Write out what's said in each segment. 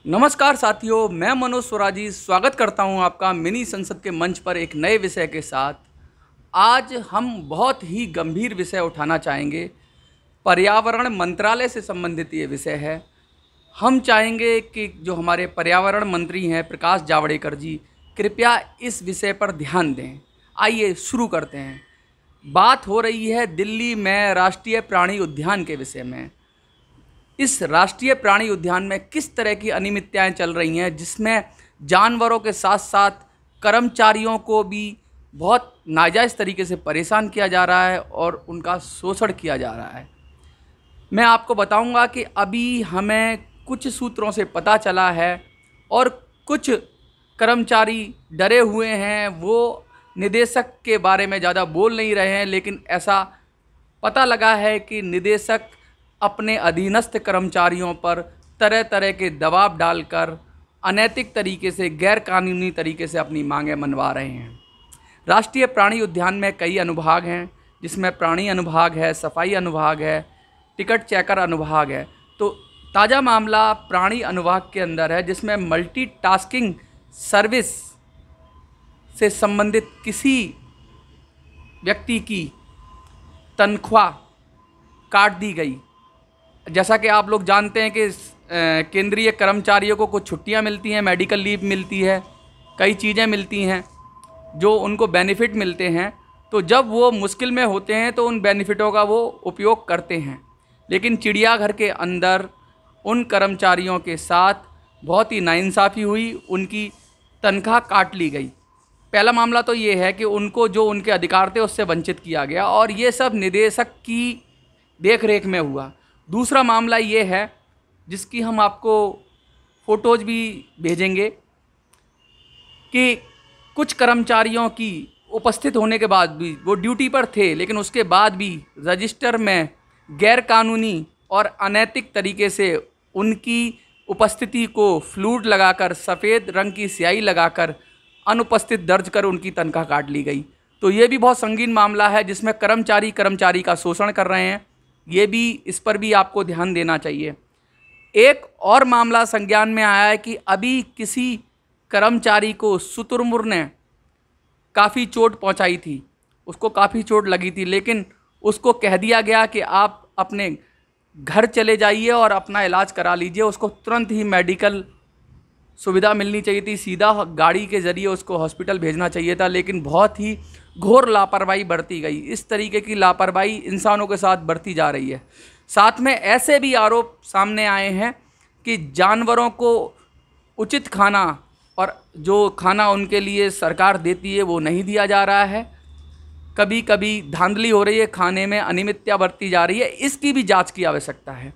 नमस्कार साथियों, मैं मनोज स्वराजी स्वागत करता हूं आपका मिनी संसद के मंच पर एक नए विषय के साथ। आज हम बहुत ही गंभीर विषय उठाना चाहेंगे। पर्यावरण मंत्रालय से संबंधित ये विषय है। हम चाहेंगे कि जो हमारे पर्यावरण मंत्री हैं प्रकाश जावड़ेकर जी, कृपया इस विषय पर ध्यान दें। आइए शुरू करते हैं। बात हो रही है दिल्ली में राष्ट्रीय प्राणी उद्यान के विषय में। इस राष्ट्रीय प्राणी उद्यान में किस तरह की अनियमितताएं चल रही हैं, जिसमें जानवरों के साथ साथ कर्मचारियों को भी बहुत नाजायज़ तरीके से परेशान किया जा रहा है और उनका शोषण किया जा रहा है। मैं आपको बताऊंगा कि अभी हमें कुछ सूत्रों से पता चला है और कुछ कर्मचारी डरे हुए हैं। वो निदेशक के बारे में ज़्यादा बोल नहीं रहे हैं, लेकिन ऐसा पता लगा है कि निदेशक अपने अधीनस्थ कर्मचारियों पर तरह तरह के दबाव डालकर अनैतिक तरीके से, गैर कानूनी तरीके से अपनी मांगें मनवा रहे हैं। राष्ट्रीय प्राणी उद्यान में कई अनुभाग हैं, जिसमें प्राणी अनुभाग है, सफाई अनुभाग है, टिकट चेकर अनुभाग है। तो ताज़ा मामला प्राणी अनुभाग के अंदर है, जिसमें मल्टीटास्किंग सर्विस से संबंधित किसी व्यक्ति की तनख्वाह काट दी गई। जैसा कि आप लोग जानते हैं कि केंद्रीय कर्मचारियों को कुछ छुट्टियां मिलती हैं, मेडिकल लीव मिलती है, कई चीज़ें मिलती हैं जो उनको बेनिफिट मिलते हैं। तो जब वो मुश्किल में होते हैं तो उन बेनिफिटों का वो उपयोग करते हैं। लेकिन चिड़ियाघर के अंदर उन कर्मचारियों के साथ बहुत ही नाइंसाफ़ी हुई, उनकी तनख्वाह काट ली गई। पहला मामला तो ये है कि उनको जो उनके अधिकार थे उससे वंचित किया गया, और ये सब निदेशक की देख रेख में हुआ। दूसरा मामला ये है, जिसकी हम आपको फ़ोटोज़ भी भेजेंगे, कि कुछ कर्मचारियों की उपस्थित होने के बाद भी, वो ड्यूटी पर थे लेकिन उसके बाद भी रजिस्टर में गैर कानूनी और अनैतिक तरीके से उनकी उपस्थिति को फ्लूड लगाकर, सफ़ेद रंग की स्याही लगाकर अनुपस्थित दर्ज कर उनकी तनख्वाह काट ली गई। तो ये भी बहुत संगीन मामला है, जिसमें कर्मचारी का शोषण कर रहे हैं। ये भी, इस पर भी आपको ध्यान देना चाहिए। एक और मामला संज्ञान में आया है कि अभी किसी कर्मचारी को शुतुरमुर्ग ने काफ़ी चोट पहुंचाई थी, उसको काफ़ी चोट लगी थी, लेकिन उसको कह दिया गया कि आप अपने घर चले जाइए और अपना इलाज करा लीजिए। उसको तुरंत ही मेडिकल सुविधा मिलनी चाहिए थी, सीधा गाड़ी के ज़रिए उसको हॉस्पिटल भेजना चाहिए था, लेकिन बहुत ही घोर लापरवाही बरती गई। इस तरीके की लापरवाही इंसानों के साथ बरती जा रही है। साथ में ऐसे भी आरोप सामने आए हैं कि जानवरों को उचित खाना, और जो खाना उनके लिए सरकार देती है वो नहीं दिया जा रहा है। कभी कभी धांधली हो रही है, खाने में अनियमितता बरती जा रही है। इसकी भी जांच की आवश्यकता है।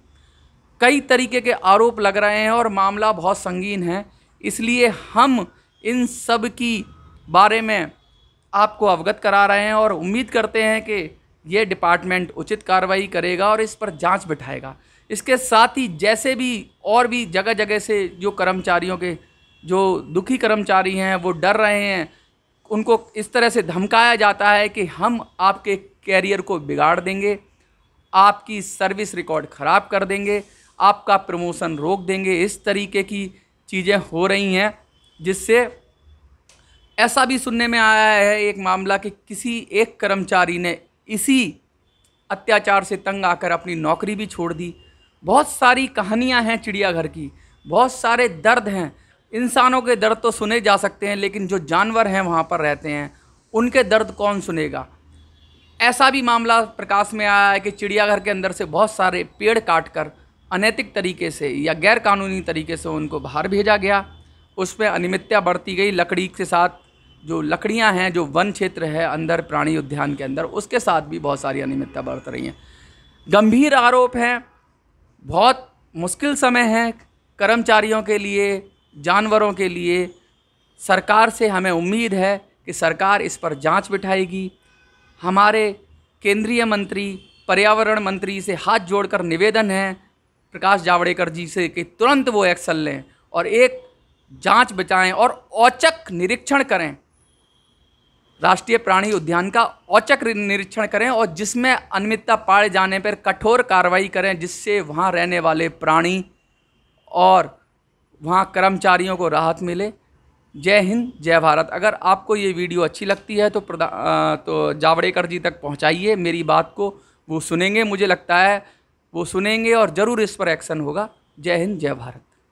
कई तरीके के आरोप लग रहे हैं और मामला बहुत संगीन है, इसलिए हम इन सब की बारे में आपको अवगत करा रहे हैं और उम्मीद करते हैं कि ये डिपार्टमेंट उचित कार्रवाई करेगा और इस पर जांच बिठाएगा। इसके साथ ही जैसे भी और भी जगह जगह से जो कर्मचारियों के, जो दुखी कर्मचारी हैं, वो डर रहे हैं, उनको इस तरह से धमकाया जाता है कि हम आपके कैरियर को बिगाड़ देंगे, आपकी सर्विस रिकॉर्ड ख़राब कर देंगे, आपका प्रमोशन रोक देंगे। इस तरीके की चीज़ें हो रही हैं, जिससे ऐसा भी सुनने में आया है एक मामला कि किसी एक कर्मचारी ने इसी अत्याचार से तंग आकर अपनी नौकरी भी छोड़ दी। बहुत सारी कहानियां हैं चिड़ियाघर की, बहुत सारे दर्द हैं। इंसानों के दर्द तो सुने जा सकते हैं, लेकिन जो जानवर हैं वहाँ पर रहते हैं, उनके दर्द कौन सुनेगा। ऐसा भी मामला प्रकाश में आया है कि चिड़ियाघर के अंदर से बहुत सारे पेड़ काटकर अनैतिक तरीके से या गैर कानूनी तरीके से उनको बाहर भेजा गया। उसमें अनियमितता बढ़ती गई। लकड़ी के साथ, जो लकड़ियां हैं, जो वन क्षेत्र है अंदर प्राणी उद्यान के अंदर, उसके साथ भी बहुत सारी अनियमितता बढ़ रही हैं। गंभीर आरोप हैं, बहुत मुश्किल समय है कर्मचारियों के लिए, जानवरों के लिए। सरकार से हमें उम्मीद है कि सरकार इस पर जांच बिठाएगी। हमारे केंद्रीय मंत्री, पर्यावरण मंत्री से हाथ जोड़कर निवेदन है प्रकाश जावड़ेकर जी से कि तुरंत वो एक्शन लें और एक जांच बचाएं और औचक निरीक्षण करें। राष्ट्रीय प्राणी उद्यान का औचक निरीक्षण करें और जिसमें अनियमितता पाए जाने पर कठोर कार्रवाई करें, जिससे वहाँ रहने वाले प्राणी और वहाँ कर्मचारियों को राहत मिले। जय हिंद, जय भारत। अगर आपको ये वीडियो अच्छी लगती है तो जावड़ेकर जी तक पहुँचाइए मेरी बात को, वो सुनेंगे, मुझे लगता है वो सुनेंगे और ज़रूर इस पर एक्शन होगा। जय हिंद, जय भारत।